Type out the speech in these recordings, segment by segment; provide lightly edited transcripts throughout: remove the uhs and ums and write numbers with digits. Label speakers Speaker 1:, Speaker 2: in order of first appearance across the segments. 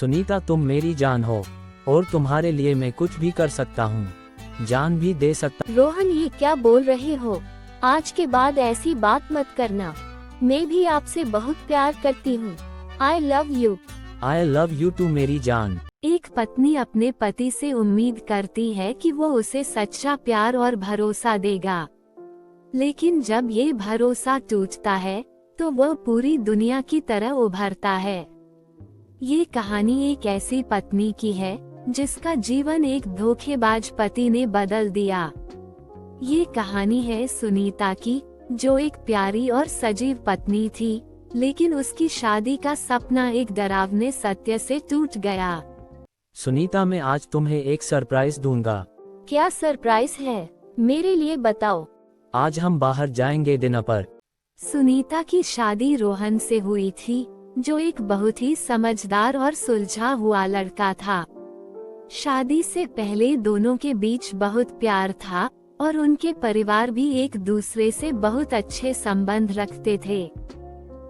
Speaker 1: सुनीता, तुम मेरी जान हो और तुम्हारे लिए मैं कुछ भी कर सकता हूँ, जान भी दे सकता।
Speaker 2: रोहन, ये क्या बोल रहे हो? आज के बाद ऐसी बात मत करना। मैं भी आपसे बहुत प्यार करती हूँ। I love you.
Speaker 1: I love you too मेरी जान।
Speaker 2: एक पत्नी अपने पति से उम्मीद करती है कि वो उसे सच्चा प्यार और भरोसा देगा, लेकिन जब ये भरोसा टूटता है तो वह पूरी दुनिया की तरह उभरता है। ये कहानी एक ऐसी पत्नी की है जिसका जीवन एक धोखेबाज पति ने बदल दिया। ये कहानी है सुनीता की, जो एक प्यारी और सजीव पत्नी थी, लेकिन उसकी शादी का सपना एक डरावने सत्य से टूट गया।
Speaker 1: सुनीता, मैं आज तुम्हें एक सरप्राइज दूंगा।
Speaker 2: क्या सरप्राइज है? मेरे लिए बताओ।
Speaker 1: आज हम बाहर जाएंगे डिनर पर।
Speaker 2: सुनीता की शादी रोहन से हुई थी, जो एक बहुत ही समझदार और सुलझा हुआ लड़का था। शादी से पहले दोनों के बीच बहुत प्यार था और उनके परिवार भी एक दूसरे से बहुत अच्छे संबंध रखते थे।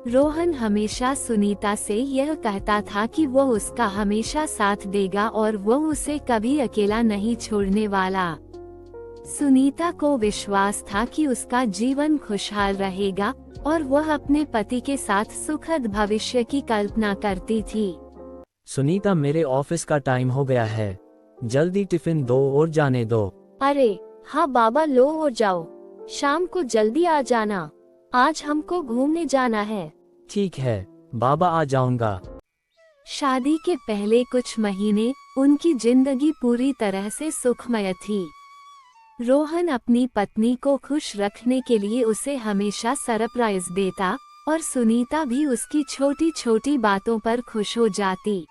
Speaker 2: रोहन हमेशा सुनीता से यह कहता था कि वो उसका हमेशा साथ देगा और वो उसे कभी अकेला नहीं छोड़ने वाला। सुनीता को विश्वास था कि उसका जीवन खुशहाल रहेगा और वह अपने पति के साथ सुखद भविष्य की कल्पना करती थी।
Speaker 1: सुनीता, मेरे ऑफिस का टाइम हो गया है, जल्दी टिफिन दो और जाने दो।
Speaker 2: अरे हाँ बाबा, लो और जाओ। शाम को जल्दी आ जाना, आज हमको घूमने जाना है।
Speaker 1: ठीक है बाबा, आ जाऊंगा।
Speaker 2: शादी के पहले कुछ महीने उनकी जिंदगी पूरी तरह से सुखमय थी। रोहन अपनी पत्नी को खुश रखने के लिए उसे हमेशा सरप्राइज देता और सुनीता भी उसकी छोटी छोटी बातों पर खुश हो जाती।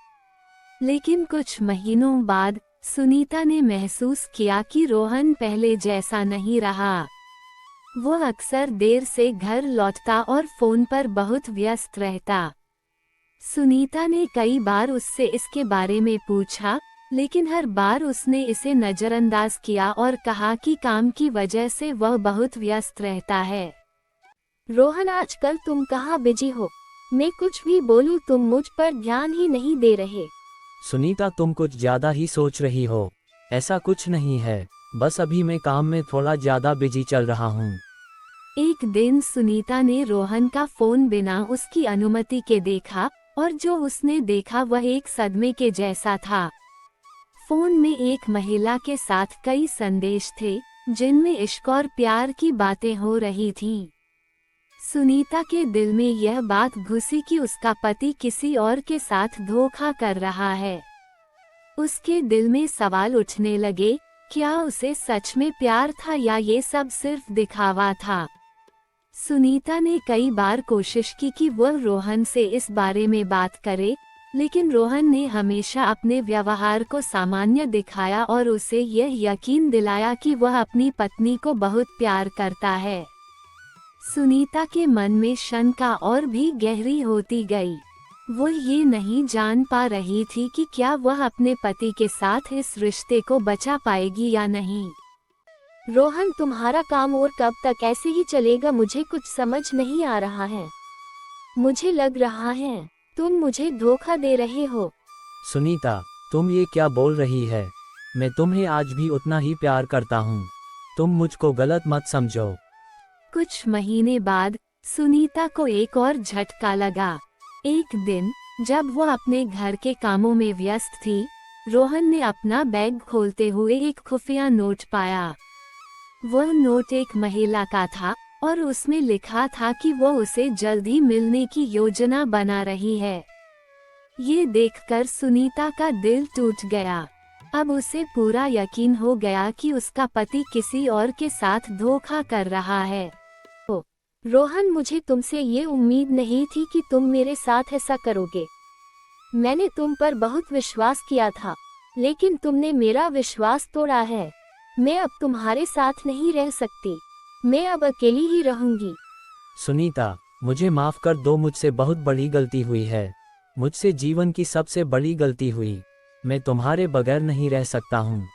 Speaker 2: लेकिन कुछ महीनों बाद सुनीता ने महसूस किया कि रोहन पहले जैसा नहीं रहा। वो अक्सर देर से घर लौटता और फोन पर बहुत व्यस्त रहता। सुनीता ने कई बार उससे इसके बारे में पूछा, लेकिन हर बार उसने इसे नजरअंदाज किया और कहा कि काम की वजह से वह बहुत व्यस्त रहता है। रोहन, आजकल तुम कहाँ बिजी हो? मैं कुछ भी बोलूं तुम मुझ पर ध्यान ही नहीं दे रहे।
Speaker 1: सुनीता, तुम कुछ ज्यादा ही सोच रही हो। ऐसा कुछ नहीं है, बस अभी मैं काम में थोड़ा ज्यादा बिजी चल रहा हूँ।
Speaker 2: एक दिन सुनीता ने रोहन का फोन बिना उसकी अनुमति के देखा और जो उसने देखा वह एक सदमे के जैसा था। फोन में एक महिला के साथ कई संदेश थे, जिनमें इश्क और प्यार की बातें हो रही थीं। सुनीता के दिल में यह बात घुसी कि उसका पति किसी और के साथ धोखा कर रहा है। उसके दिल में सवाल उठने लगे, क्या उसे सच में प्यार था या ये सब सिर्फ दिखावा था? सुनीता ने कई बार कोशिश की कि वह रोहन से इस बारे में बात करे, लेकिन रोहन ने हमेशा अपने व्यवहार को सामान्य दिखाया और उसे यह यकीन दिलाया कि वह अपनी पत्नी को बहुत प्यार करता है। सुनीता के मन में शंका और भी गहरी होती गई। वो ये नहीं जान पा रही थी कि क्या वह अपने पति के साथ इस रिश्ते को बचा पाएगी या नहीं। रोहन, तुम्हारा काम और कब तक ऐसे ही चलेगा? मुझे कुछ समझ नहीं आ रहा है। मुझे लग रहा है तुम मुझे धोखा दे रहे हो।
Speaker 1: सुनीता, तुम ये क्या बोल रही है? मैं तुम्हें आज भी उतना ही प्यार करता हूँ, तुम मुझको गलत मत समझो।
Speaker 2: कुछ महीने बाद सुनीता को एक और झटका लगा। एक दिन जब वह अपने घर के कामों में व्यस्त थी, रोहन ने अपना बैग खोलते हुए एक खुफिया नोट पाया। वह नोट एक महिला का था और उसमें लिखा था कि वो उसे जल्द ही मिलने की योजना बना रही है। ये देखकर सुनीता का दिल टूट गया। अब उसे पूरा यकीन हो गया कि उसका पति किसी और के साथ धोखा कर रहा है। रोहन, मुझे तुमसे ये उम्मीद नहीं थी कि तुम मेरे साथ ऐसा करोगे। मैंने तुम पर बहुत विश्वास किया था, लेकिन तुमने मेरा विश्वास तोड़ा है। मैं अब तुम्हारे साथ नहीं रह सकती। मैं अब अकेली ही रहूंगी।
Speaker 1: सुनीता, मुझे माफ कर दो, मुझसे बहुत बड़ी गलती हुई है। मुझसे जीवन की सबसे बड़ी गलती हुई। मैं तुम्हारे बगैर नहीं रह सकता हूँ।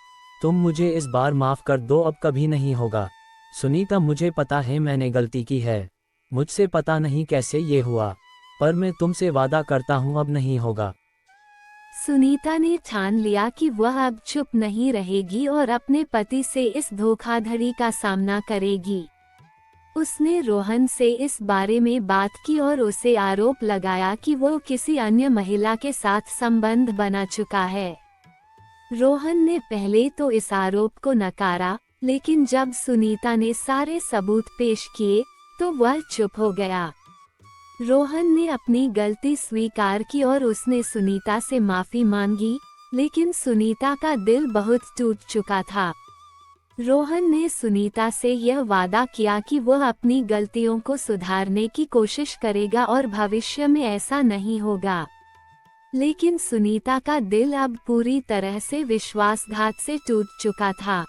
Speaker 1: तुम मुझे इस बार माफ कर दो, अब कभी नहीं होगा। सुनीता, मुझे पता है मैंने गलती की है। मुझसे पता नहीं कैसे ये हुआ, पर मैं तुमसे वादा करता हूँ अब नहीं होगा।
Speaker 2: सुनीता ने ठान लिया कि वह अब चुप नहीं रहेगी और अपने पति से इस धोखाधड़ी का सामना करेगी। उसने रोहन से इस बारे में बात की और उसे आरोप लगाया कि वो किसी अन्य महिला के साथ संबंध बना चुका है। रोहन ने पहले तो इस आरोप को नकारा, लेकिन जब सुनीता ने सारे सबूत पेश किए तो वह चुप हो गया। रोहन ने अपनी गलती स्वीकार की और उसने सुनीता से माफी मांगी, लेकिन सुनीता का दिल बहुत टूट चुका था। रोहन ने सुनीता से यह वादा किया कि वह अपनी गलतियों को सुधारने की कोशिश करेगा और भविष्य में ऐसा नहीं होगा। लेकिन सुनीता का दिल अब पूरी तरह से विश्वासघात से टूट चुका था।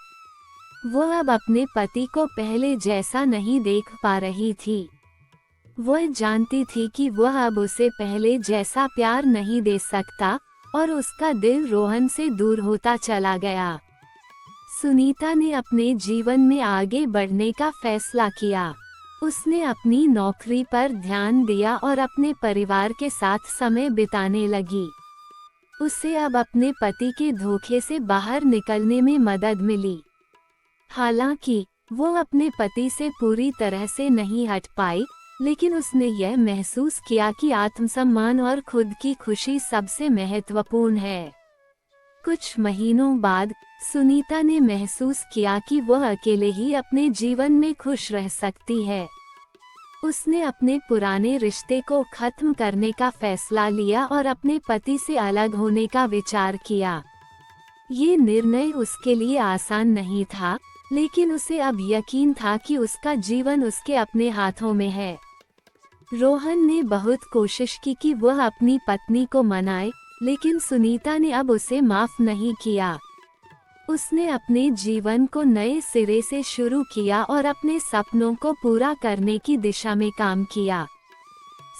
Speaker 2: वह अब अपने पति को पहले जैसा नहीं देख पा रही थी। वह जानती थी कि वह अब उसे पहले जैसा प्यार नहीं दे सकता और उसका दिल रोहन से दूर होता चला गया। सुनीता ने अपने जीवन में आगे बढ़ने का फैसला किया। उसने अपनी नौकरी पर ध्यान दिया और अपने परिवार के साथ समय बिताने लगी। उसे अब अपने पति के धोखे से बाहर निकलने में मदद मिली। हालांकि वो अपने पति से पूरी तरह से नहीं हट पाई, लेकिन उसने यह महसूस किया कि आत्मसम्मान और खुद की खुशी सबसे महत्वपूर्ण है। कुछ महीनों बाद सुनीता ने महसूस किया कि वह अकेले ही अपने जीवन में खुश रह सकती है। उसने अपने पुराने रिश्ते को खत्म करने का फैसला लिया और अपने पति से अलग होने का विचार किया। ये निर्णय उसके लिए आसान नहीं था, लेकिन उसे अब यकीन था कि उसका जीवन उसके अपने हाथों में है। रोहन ने बहुत कोशिश की कि वह अपनी पत्नी को मनाए, लेकिन सुनीता ने अब उसे माफ नहीं किया। उसने अपने जीवन को नए सिरे से शुरू किया और अपने सपनों को पूरा करने की दिशा में काम किया।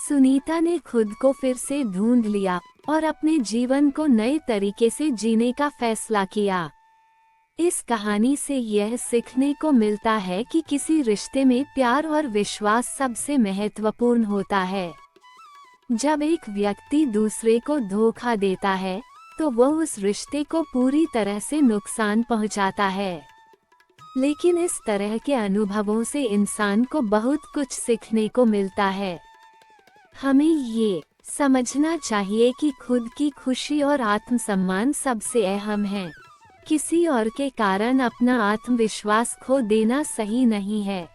Speaker 2: सुनीता ने खुद को फिर से ढूंढ लिया और अपने जीवन को नए तरीके से जीने का फैसला किया। इस कहानी से यह सीखने को मिलता है कि किसी रिश्ते में प्यार और विश्वास सबसे महत्वपूर्ण होता है। जब एक व्यक्ति दूसरे को धोखा देता है, तो वह उस रिश्ते को पूरी तरह से नुकसान पहुंचाता है। लेकिन इस तरह के अनुभवों से इंसान को बहुत कुछ सीखने को मिलता है। हमें ये समझना चाहिए कि खुद की खुशी और आत्मसम्मान सबसे अहम है। किसी और के कारण अपना आत्मविश्वास खो देना सही नहीं है।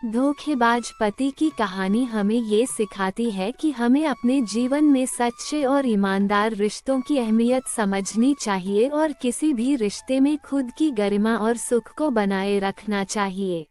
Speaker 2: धोखेबाज पति की कहानी हमें ये सिखाती है कि हमें अपने जीवन में सच्चे और ईमानदार रिश्तों की अहमियत समझनी चाहिए और किसी भी रिश्ते में खुद की गरिमा और सुख को बनाए रखना चाहिए।